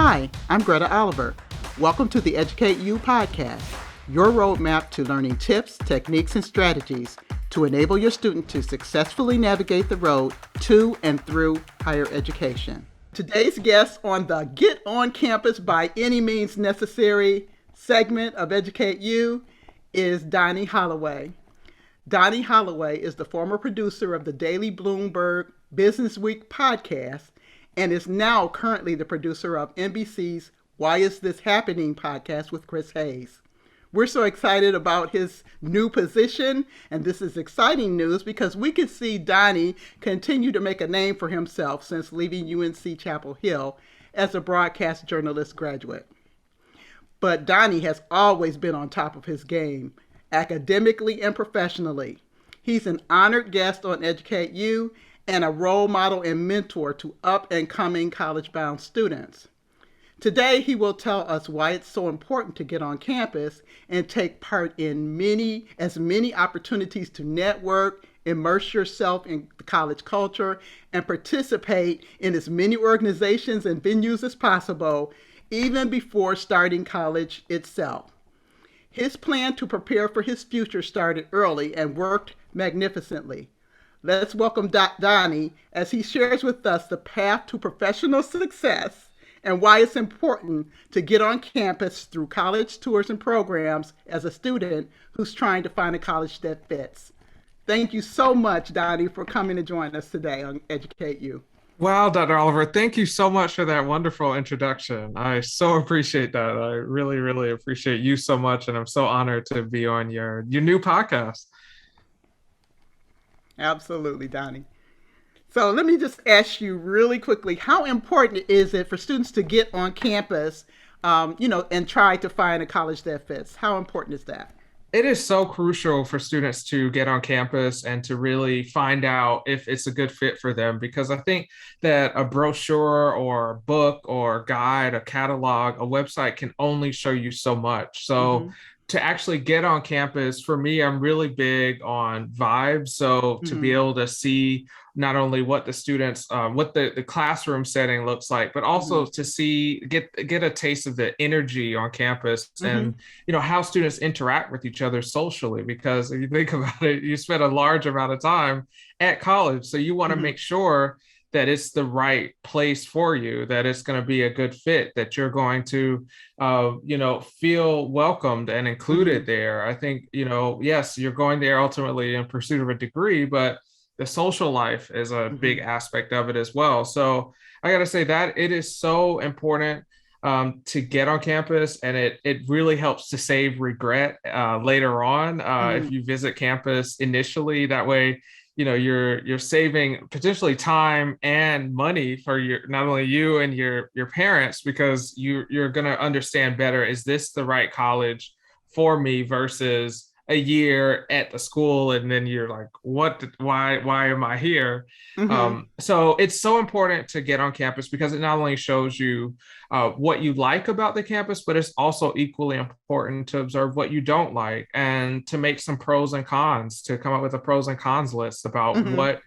Hi, I'm Greta Oliver. Welcome to the Educate You podcast, your roadmap to learning tips, techniques, and strategies to enable your student to successfully navigate the road to and through higher education. Today's guest on the Get on Campus by Any Means Necessary segment of Educate You is Doni Holloway. Doni Holloway is the former producer of the Daily Bloomberg Business Week podcast and is now currently the producer of NBC's Why Is This Happening podcast with Chris Hayes. We're so excited about his new position, and this is exciting news because we can see Doni continue to make a name for himself since leaving UNC Chapel Hill as a broadcast journalist graduate. But Doni has always been on top of his game, academically and professionally. He's an honored guest on Educate You and a role model and mentor to up-and-coming college-bound students. Today, he will tell us why it's so important to get on campus and take part in many opportunities to network, immerse yourself in the college culture, and participate in as many organizations and venues as possible, even before starting college itself. His plan to prepare for his future started early and worked magnificently. Let's welcome Doni as he shares with us the path to professional success and why it's important to get on campus through college tours and programs as a student who's trying to find a college that fits. Thank you so much, Doni, for coming to join us today on Educate You. Wow, Dr. Oliver, thank you so much for that wonderful introduction. I so appreciate that. I really, really appreciate you so much, and I'm so honored to be on your new podcast. Absolutely, Doni. So let me just ask you really quickly, how important is it for students to get on campus, and try to find a college that fits? How important is that? It is so crucial for students to get on campus and to really find out if it's a good fit for them, because I think that a brochure or a book or a guide, a catalog, a website can only show you so much. So to actually get on campus, for me, I'm really big on vibes. So to be able to see not only what the students, what the classroom setting looks like, but also to see, get a taste of the energy on campus and, how students interact with each other socially. Because if you think about it, you spend a large amount of time at college. So you want to make sure that it's the right place for you, that it's going to be a good fit, that you're going to, feel welcomed and included there. I think, yes, you're going there ultimately in pursuit of a degree, but the social life is a big aspect of it as well. So I got to say that it is so important to get on campus, and it really helps to save regret later on if you visit campus initially. That way, you're saving potentially time and money for not only you and your parents, because you're going to understand better, is this the right college for me versus a year at the school and then you're like, why am I here? So it's so important to get on campus because it not only shows you what you like about the campus, but it's also equally important to observe what you don't like and to make some pros and cons, to come up with a pros and cons list about what,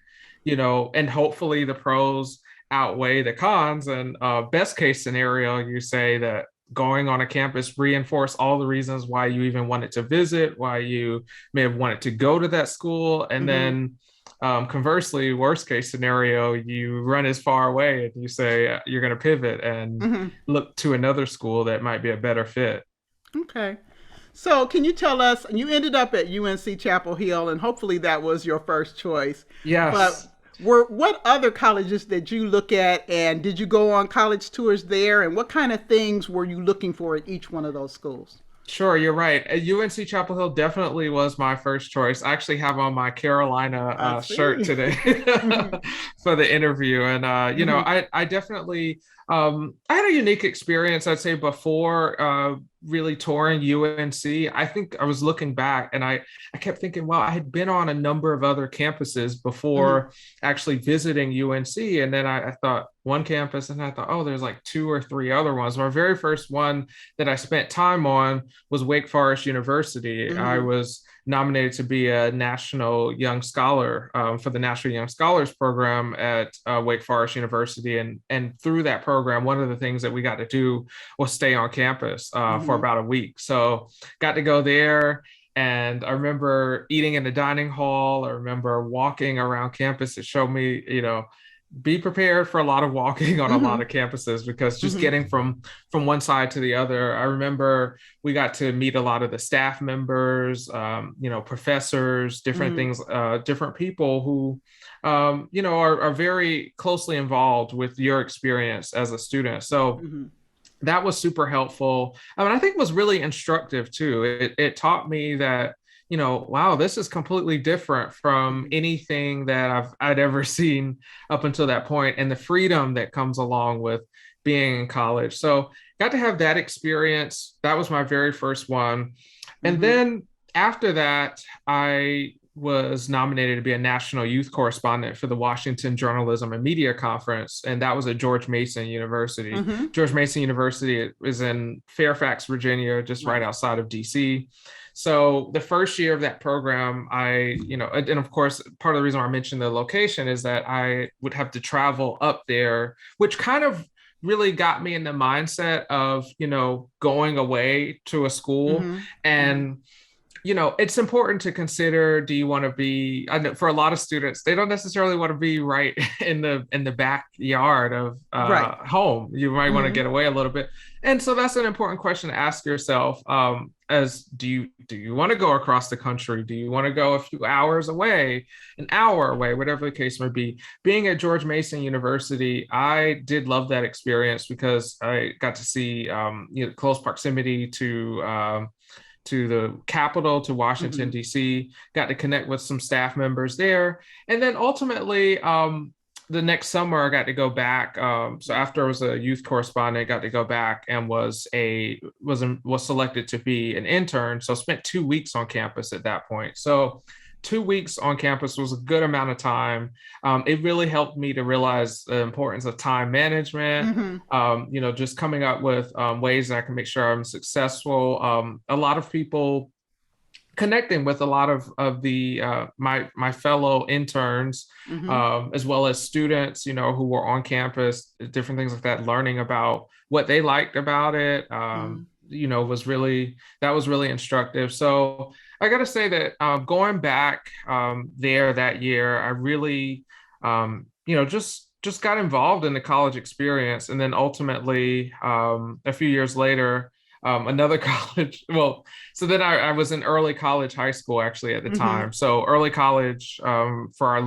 and hopefully the pros outweigh the cons. And best case scenario, you say that going on a campus reinforce all the reasons why you even wanted to visit, why you may have wanted to go to that school. And then conversely, worst case scenario, you run as far away and you say you're going to pivot and look to another school that might be a better fit. Okay. So can you tell us, you ended up at UNC Chapel Hill, and hopefully that was your first choice. Yes. But what other colleges did you look at, and did you go on college tours there, and what kind of things were you looking for at each one of those schools? Sure, you're right. UNC Chapel Hill definitely was my first choice. I actually have on my Carolina shirt today for the interview. And, I definitely, I had a unique experience, I'd say, before really touring UNC. I think I was looking back and I kept thinking, well, I had been on a number of other campuses before actually visiting UNC. And then I thought one campus, and I thought, oh, there's like 2 or 3 other ones. My very first one that I spent time on was Wake Forest University. I was nominated to be a National Young Scholar for the National Young Scholars Program at Wake Forest University. And through that program, one of the things that we got to do was stay on campus for about a week. So got to go there. And I remember eating in the dining hall. I remember walking around campus. It showed me, be prepared for a lot of walking on a lot of campuses, because just getting from one side to the other. I remember we got to meet a lot of the staff members, professors, different things, different people who are very closely involved with your experience as a student. So that was super helpful. I mean, I think it was really instructive too. It taught me that, wow, this is completely different from anything that I'd ever seen up until that point, and the freedom that comes along with being in college. So got to have that experience. That was my very first one. And then after that, I was nominated to be a national youth correspondent for the Washington Journalism and Media Conference, and that was at George Mason University. George Mason University is in Fairfax, Virginia, just right outside of DC. So the first year of that program, and of course, part of the reason why I mentioned the location is that I would have to travel up there, which kind of really got me in the mindset of, going away to a school. And it's important to consider, do you want to be, I know for a lot of students, they don't necessarily want to be right in the backyard of home. You might want to get away a little bit. And so that's an important question to ask yourself, as do you want to go across the country? Do you want to go a few hours away, an hour away, whatever the case may be? Being at George Mason University, I did love that experience because I got to see close proximity to the Capitol, to Washington, D.C., got to connect with some staff members there. And then ultimately, the next summer, I got to go back. So after I was a youth correspondent, I got to go back and was selected to be an intern. So spent 2 weeks on campus at that point. So 2 weeks on campus was a good amount of time. It really helped me to realize the importance of time management, just coming up with ways that I can make sure I'm successful. A lot of people connecting with a lot of the my fellow interns, as well as students, who were on campus, different things like that, learning about what they liked about it. Was really instructive. So I got to say that going back there that year, I really, just got involved in the college experience. And then ultimately, a few years later, another college. Well, so then I was in early college, high school actually at the time. So early college, for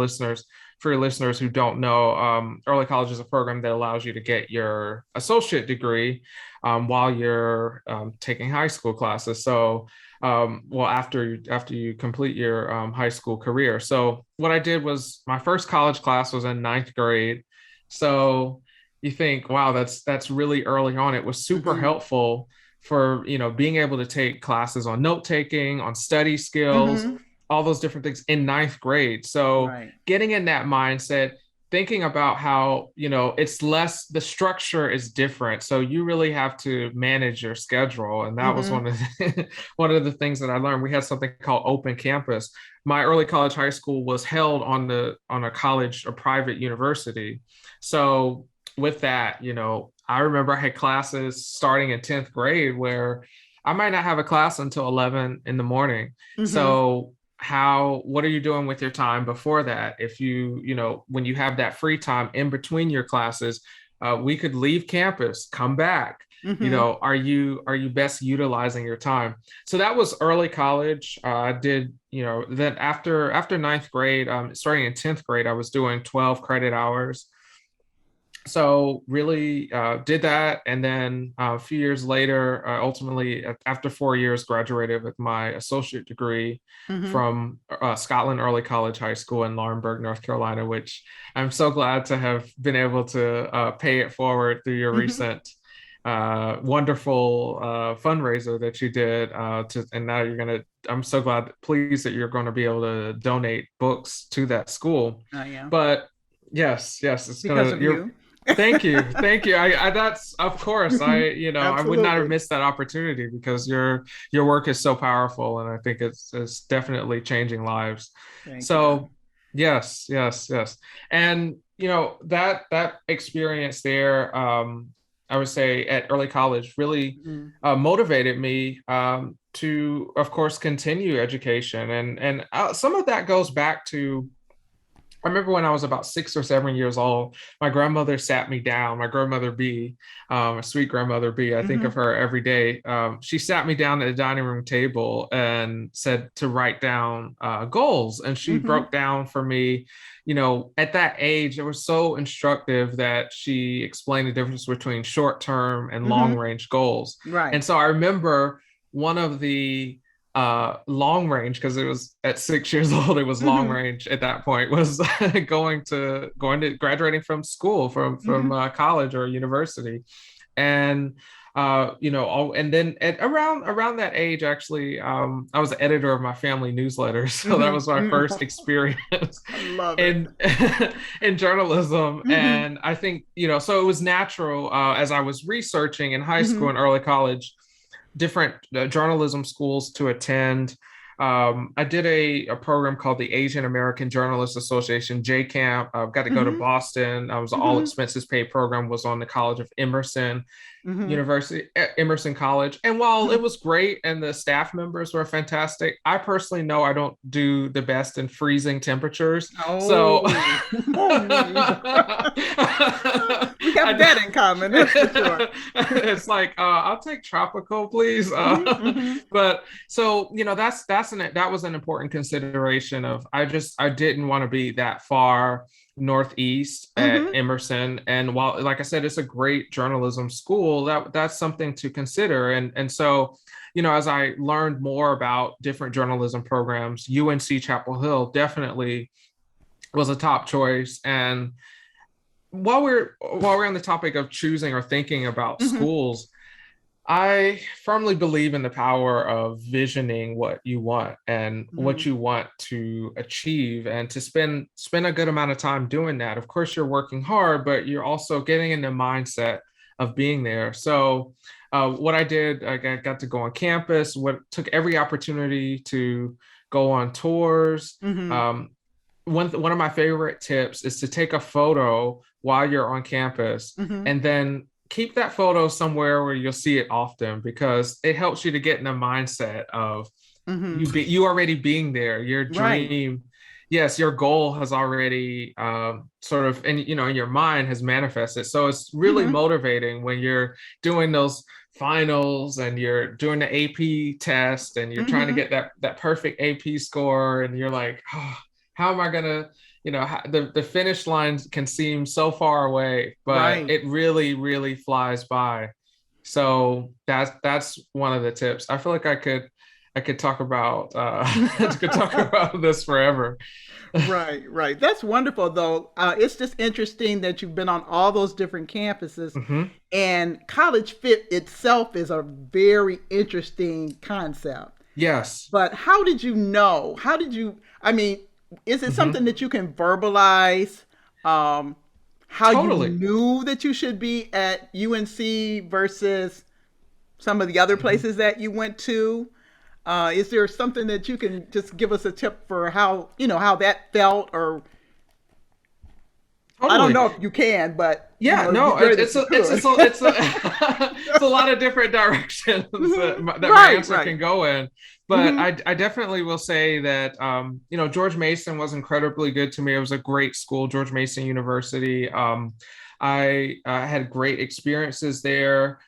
your listeners who don't know, early college is a program that allows you to get your associate degree while you're taking high school classes. So, after you complete your high school career. So what I did was, my first college class was in ninth grade. So you think, wow, that's really early on. It was super helpful for, being able to take classes on note taking, on study skills, all those different things in ninth grade. So getting in that mindset, thinking about how, it's less, the structure is different. So you really have to manage your schedule. And that was one of the things that I learned. We had something called open campus. My early college high school was held on a private university. So with that, I remember I had classes starting in 10th grade where I might not have a class until 11 in the morning. So what are you doing with your time before that? If when you have that free time in between your classes, we could leave campus, come back. Are you best utilizing your time? So that was early college. I did, then after ninth grade, starting in 10th grade, I was doing 12 credit hours. So really did that. And then a few years later, ultimately, after 4 years, graduated with my associate degree from Scotland Early College High School in Laurinburg, North Carolina, which I'm so glad to have been able to pay it forward through your recent wonderful fundraiser that you did. And now I'm so pleased that you're going to be able to donate books to that school. Oh, yeah. But yes, it's because of you. Thank you. Thank you. That's of course, I would not have Absolutely. missed that opportunity because your work is so powerful and I think it's definitely changing lives. Thank you, Don. So yes, yes, yes. And that experience there, I would say at early college really Mhm. motivated me to, of course, continue education. And some of that goes back to I remember when I was about 6 or 7 years old, my grandmother sat me down, my grandmother B, a sweet grandmother B, I think of Mhm. her every day. She sat me down at the dining room table and said to write down goals. And she Mhm. broke down for me, at that age, it was so instructive that she explained the difference between short term and long Mhm. range goals. Right. And so I remember one of the long range, because it was at 6 years old, it was long Mhm. range at that point, was going to graduating from school, from Mhm. college or university. And and then around that age, actually, I was the editor of my family newsletter, so that Mhm. was my Mhm. first experience I love it. in in journalism. Mhm. And I think, so it was natural, as I was researching in high school Mhm. and early college different journalism schools to attend. I did a program called the Asian American Journalists Association, JCAMP. I got to go to Mhm. Boston. I was all Mhm. expenses paid program, was on the College of Emerson Mhm. University, Emerson College. And while it Mhm. was great and the staff members were fantastic, I personally know I don't do the best in freezing temperatures. So Oh. We have I, that in common, that's for sure. it's like I'll take tropical, please. Mhm. Mhm. But so that was an important consideration of I didn't want to be that far northeast at Mhm. Emerson. And while, like I said, it's a great journalism school, that's something to consider. And so, as I learned more about different journalism programs, UNC Chapel Hill definitely was a top choice. And while we're on the topic of choosing or thinking about Mhm. schools, I firmly believe in the power of visioning what you want and what Mhm. you want to achieve, and to spend a good amount of time doing that. Of course, you're working hard, but you're also getting in the mindset of being there. So, what I did, I got to go on campus. What took every opportunity to go on tours. Mhm. Um, one of my favorite tips is to take a photo while you're on campus Mhm. and then keep that photo somewhere where you'll see it often, because it helps you to get in the mindset of Mhm. you already being there, your Right. dream. Yes, your goal has already sort of, and in your mind has manifested. So it's really Mhm. motivating when you're doing those finals and you're doing the AP test and you're trying to Mhm. get that perfect AP score, and you're like, oh, how am I gonna, the finish line can seem so far away, but Right. it really, really flies by. So that's one of the tips. I feel like I could talk about could talk about this forever. Right, right. That's wonderful, though. It's just interesting that you've been on all those different campuses, Hmm. and college fit itself is a very interesting concept. Yes. But how did you know? How did you? I mean, is it something Hmm. that you can verbalize? Um, how you Totally. knew that you should be at UNC versus some of the other Mhm. places that you went to? Is there something that you can just give us a tip for how how that felt, or I don't Totally. know if you can, but Yeah, it'd be no, great if you could. it's a lot of different directions Mhm. that my Right, answer right. can go in. But Hmm. I definitely will say that George Mason was incredibly good to me. It was a great school, George Mason University. I had great experiences there.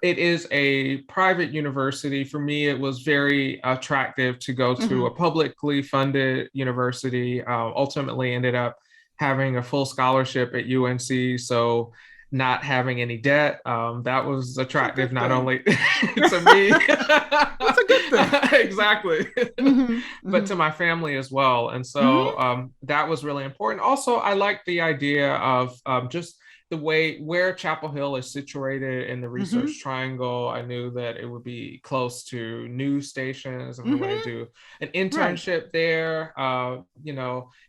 It is a private university. For me, it was very attractive to go to Hmm. a publicly funded university. Ultimately, ended up having a full scholarship at UNC. So not having any debt, that was That's a attractive good not thing. only to me, That's a good thing. exactly, Hmm. but Hmm. to my family as well. And so Hmm. that was really important. Also, I like the idea of just the way where Chapel Hill is situated in the Mm-hmm. Research Triangle, I knew that it would be close to news stations. If I wanted Mm-hmm. to do an Right. internship there,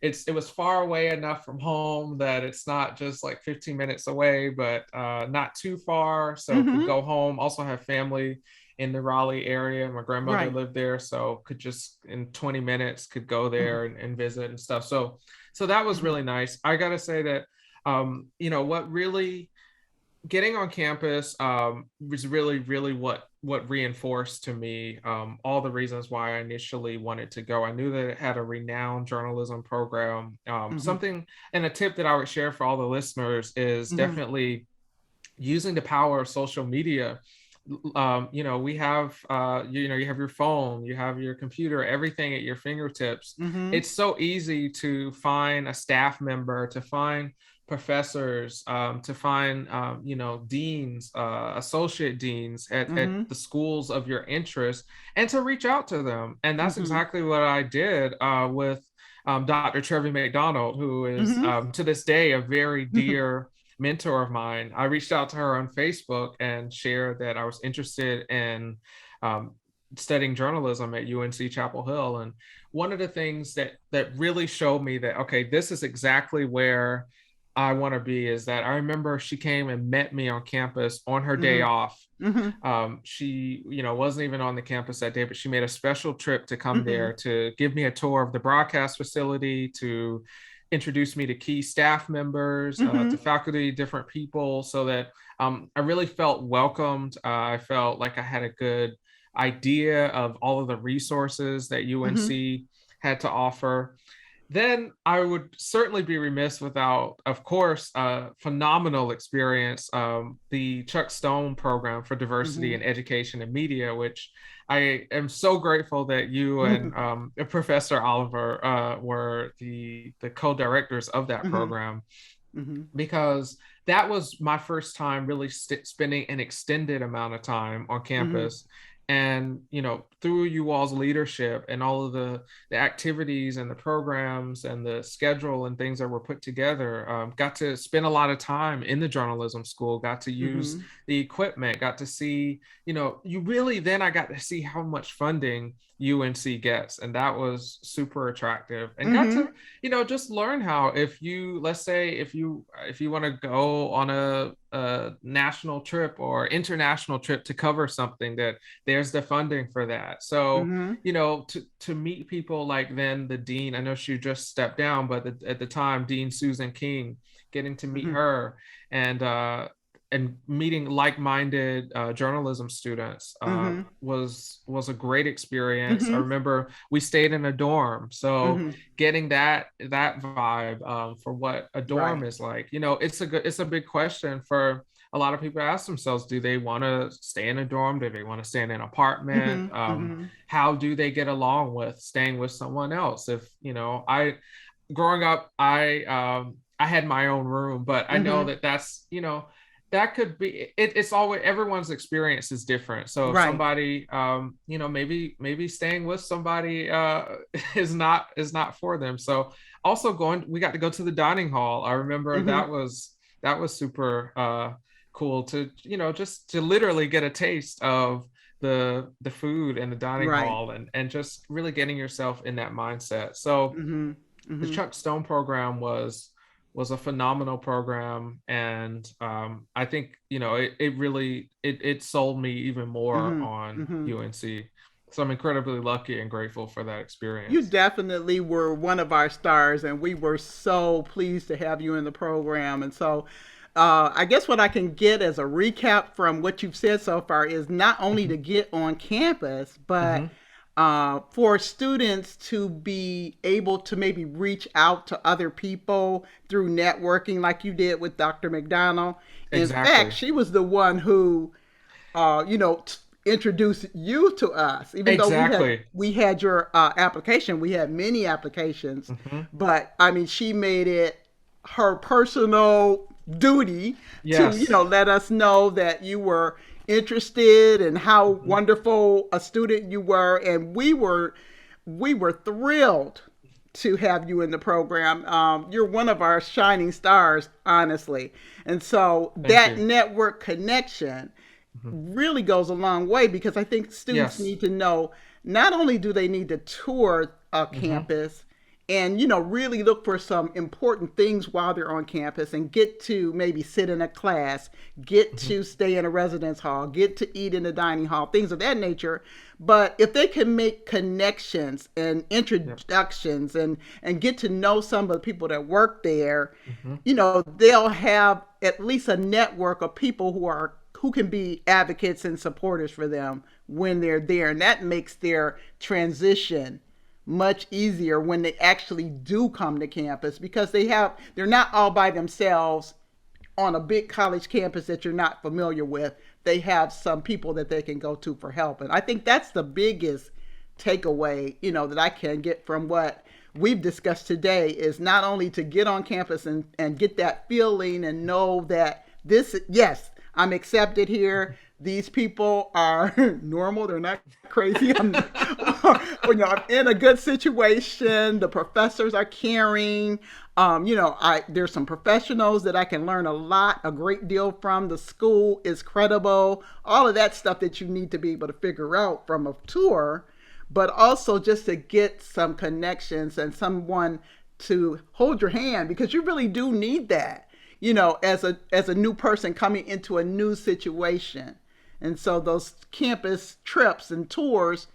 it was far away enough from home that it's not just like 15 minutes away, but not too far. So could Mm-hmm. go home. Also have family in the Raleigh area. My grandmother Right. lived there, so could just in 20 minutes could go Mm-hmm. there and visit and stuff. So that was Mm-hmm. really nice. I gotta say that what really getting on campus was really what reinforced to me all the reasons why I initially wanted to go. I knew that it had a renowned journalism program. Mm-hmm. Something and a tip that I would share for all the listeners is Mm-hmm. definitely using the power of social media. We have you have your phone, you have your computer, everything at your fingertips. Mm-hmm. It's so easy to find a staff member, to find professors, to find deans, associate deans at Mm-hmm. the schools of your interest, and to reach out to them. And that's Mm-hmm. exactly what I did with Dr. Trevor McDonald, who is Mm-hmm. to this day a very Mm-hmm. dear mentor of mine. I reached out to her on Facebook and shared that I was interested in um, studying journalism at UNC Chapel Hill. And one of the things that really showed me that, okay, this is exactly where I want to be is that I remember she came and met me on campus on her day off. Mm-hmm. She, wasn't even on the campus that day, but she made a special trip to come Mm-hmm. there to give me a tour of the broadcast facility, to introduce me to key staff members, to Mm-hmm. faculty, different people, so that I really felt welcomed. I felt like I had a good idea of all of the resources that Mm-hmm. UNC had to offer. Then I would certainly be remiss without, of course, a phenomenal experience, the Chuck Stone program for diversity Mm-hmm. in education and media, which I am so grateful that you and Professor Oliver were the co-directors of that Mm-hmm. program, Mm-hmm. because that was my first time really spending an extended amount of time on Mm-hmm. campus. And through you all's leadership and all of the activities and the programs and the schedule and things that were put together, got to spend a lot of time in the journalism school, got to use Mm-hmm. the equipment, got to see, you really, then I got to see how much funding UNC gets, and that was super attractive, and got Mm-hmm. to just learn how, if you, let's say, if you want to go on a national trip or international trip to cover something, that there's the funding for that. So Mm-hmm. to meet people like, then the dean, I know she just stepped down, but at the time, Dean Susan King, getting to meet Mm-hmm. her, and meeting like-minded journalism students Mm-hmm. was a great experience. I Mm-hmm. remember we stayed in a dorm, so Mm-hmm. getting that vibe for what a dorm Right. is like. It's a big question for a lot of people to ask themselves: do they want to stay in a dorm? Do they want to stay in an apartment? Mm-hmm. Mm-hmm. How do they get along with staying with someone else? If I growing up, I had my own room, but I know Mm-hmm. that's that could be it's always, everyone's experience is different. So if Right. somebody maybe staying with somebody is not for them. So also we got to go to the dining hall. I remember Mm-hmm. that was super cool to just to literally get a taste of the food in the dining Right. hall, and just really getting yourself in that mindset. So Mm-hmm. the Mm-hmm. Chuck Stone program was a phenomenal program, and I think it really it sold me even more Mm-hmm. on Mm-hmm. UNC. So I'm incredibly lucky and grateful for that You experience. definitely were one of our stars, and we were so pleased to have you in the program. And so, I guess what I can get as a recap from what you've said so far is not only to Mhm. get on campus, but Mhm. for students to be able to maybe reach out to other people through networking, like you did with Dr. McDonald. In fact, Exactly. she was the one who introduce you to us. Even though Exactly. we had your application, we had many applications, Mhm. but I mean, she made it her personal duty to Yes. let us know that you were interested and how Mhm. wonderful a student you were, and we were thrilled to have you in the program. You're one of our shining stars, honestly. And so Thank that you. network connection Mhm. really goes a long way, because I think students Yes. need to know not only do they need to tour a Hmm. campus and really look for some important things while they're on campus and get to maybe sit in a class, get Hmm. to stay in a residence hall, get to eat in the dining hall, things of that nature. But if they can make connections and Yep. introductions and get to know some of the people that work there, Hmm. they'll have at least a network of people who can be advocates and supporters for them when they're there, and that makes their transition much easier when they actually do come to campus, because they're not all by themselves on a big college campus that you're not familiar with. They have some people that they can go to for help. And I think that's the biggest takeaway, that I can get from what we've discussed today, is not only to get on campus and get that feeling and know that yes, I'm accepted here. These people are normal. They're not crazy. I'm in a good situation. The professors are caring. There's some professionals that I can learn a great deal from. The school is credible. All of that stuff that you need to be able to figure out from a tour, but also just to get some connections and someone to hold your hand, because you really do need that, as a new person coming into a new situation. And so those campus trips and tours,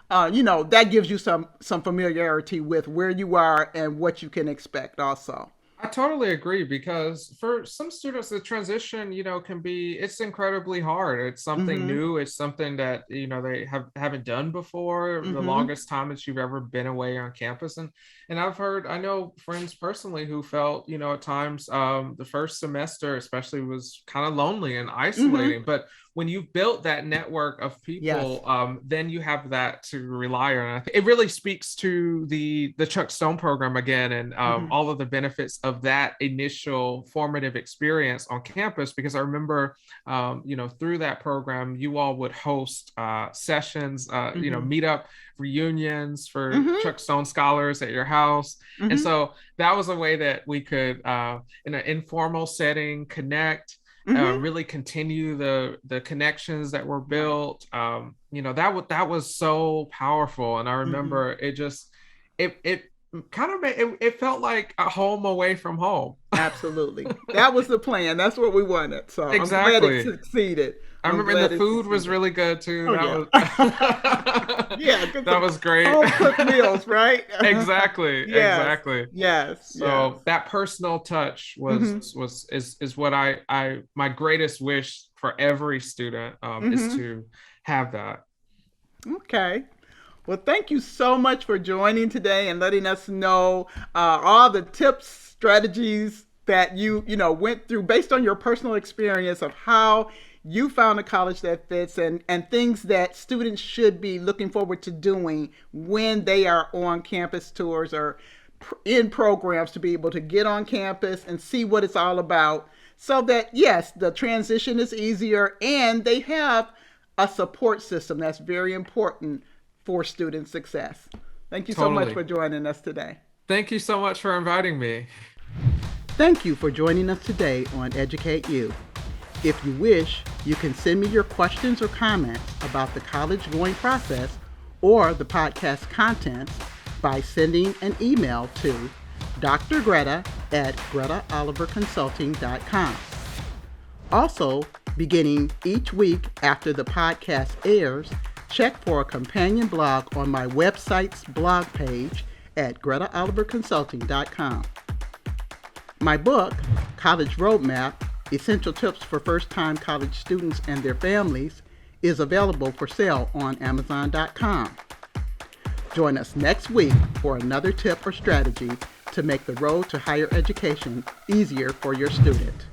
that gives you some familiarity with where you are and what you can expect also. I totally agree because for some students, the transition, can be, it's incredibly hard. It's something Mm-hmm. new. It's something that, they haven't done before, the Mm-hmm. longest time that you've ever been away on campus. And I know friends personally who felt, at times, the first semester especially was kind of lonely and Mm-hmm. isolating. But when you've built that network of Yes. people, then you have that to rely on. It really speaks to the Chuck Stone program again, and Mm-hmm. all of the benefits of that initial formative experience on campus. Because I remember, through that program, you all would host sessions, Mm-hmm. meetup reunions for Mm-hmm. Chuck Stone scholars at your house. And Mm-hmm. so that was a way that we could, in an informal setting, connect, Mm-hmm. really continue the connections that were Right. built. That was so powerful, and I Mm-hmm. remember it kind of it felt like a home away from home. Absolutely. That was the plan. That's what we wanted. So I'm glad it Exactly. succeeded. I I'm remember, and the glad it food was succeeded. really good too. Oh That yeah. was Yeah, get that some was great. home cooked meals, right? Exactly, Yes. exactly. Yes. Yes. So that personal touch Mhm. is what I my greatest wish for every student, is Mhm. to have that. Okay. Well, thank you so much for joining today and letting us know all the tips, strategies that you went through based on your personal experience of how you found a college that fits, and things that students should be looking forward to doing when they are on campus tours or in programs, to be able to get on campus and see what it's all about, so that yes, the transition is easier and they have a support system that's very important for student success. Thank you so much Totally. for joining us today. Thank you so much for inviting me. Thank you for joining us today on Educate You. If you wish, you can send me your questions or comments about the college going process or the podcast contents by sending an email to Dr. Greta at gretaoliverconsulting.com. Also, beginning each week after the podcast airs, check for a companion blog on my website's blog page at gretaoliverconsulting.com. My book, College Roadmap: Essential Tips for First-Time College Students and Their Families, is available for sale on Amazon.com. Join us next week for another tip or strategy to make the road to higher education easier for your student.